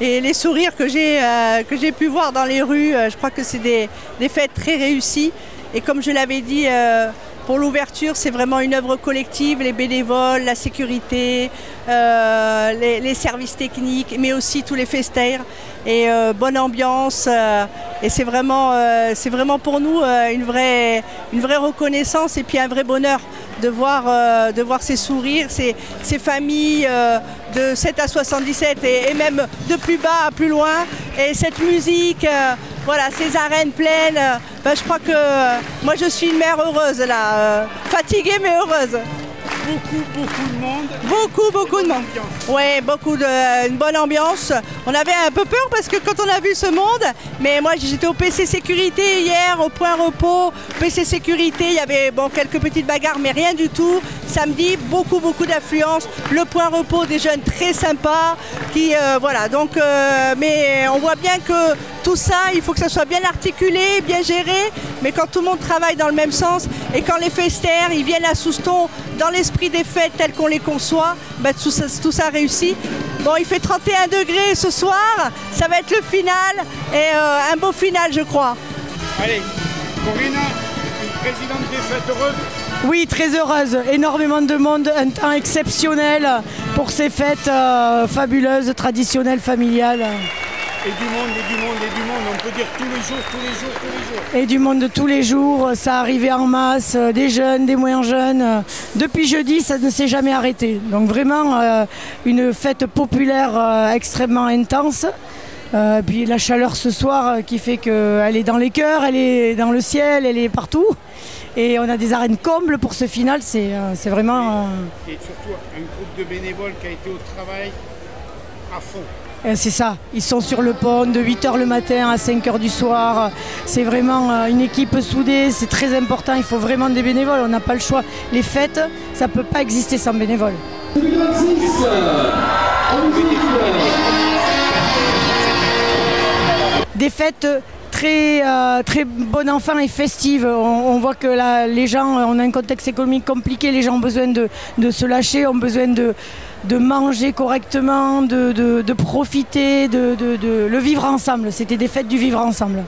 et les sourires que j'ai pu voir dans les rues, je crois que c'est des fêtes très réussies. Et comme je l'avais dit, pour l'ouverture, c'est vraiment une œuvre collective, les bénévoles, la sécurité, les services techniques, mais aussi tous les festeurs. Et bonne ambiance. Et c'est vraiment pour nous une vraie reconnaissance et puis un vrai bonheur de voir ces sourires, ces familles de 7 à 77 et même de plus bas à plus loin. Et cette musique, voilà, ces arènes pleines. Je crois que moi je suis une mère heureuse là, fatiguée mais heureuse. Beaucoup de monde. Beaucoup de monde. Oui, une bonne ambiance. On avait un peu peur parce que quand on a vu ce monde, mais moi j'étais au PC Sécurité hier, au point repos, PC Sécurité, il y avait quelques petites bagarres mais rien du tout. Samedi, beaucoup d'affluence. Le point repos, des jeunes très sympas voilà, donc mais on voit bien que tout ça, il faut que ça soit bien articulé, bien géré, mais quand tout le monde travaille dans le même sens et quand les festeurs, ils viennent à Souston dans l'esprit des fêtes telles qu'on les conçoit, tout ça réussit. Bon, il fait 31 degrés ce soir, ça va être le final et un beau final je crois. Allez, Corinne, une présidente des fêtes heureuse? Oui, très heureuse, énormément de monde, un temps exceptionnel pour ces fêtes fabuleuses, traditionnelles, familiales. Et du monde, on peut dire tous les jours. Et du monde de tous les jours, ça arrivait en masse, des jeunes, des moins jeunes. Depuis jeudi, ça ne s'est jamais arrêté. Donc vraiment une fête populaire extrêmement intense. Puis la chaleur ce soir qui fait qu'elle est dans les cœurs, elle est dans le ciel, elle est partout. Et on a des arènes combles pour ce final, c'est vraiment... Et surtout un groupe de bénévoles qui a été au travail à fond. C'est ça, ils sont sur le pont de 8 h le matin à 5 h du soir. C'est vraiment une équipe soudée, c'est très important, il faut vraiment des bénévoles, on n'a pas le choix. Les fêtes, ça ne peut pas exister sans bénévoles. Des fêtes très bon enfant et festives. On voit que les gens, on a un contexte économique compliqué, les gens ont besoin de se lâcher, ont besoin de manger correctement, de profiter, de le vivre ensemble. C'était des fêtes du vivre ensemble.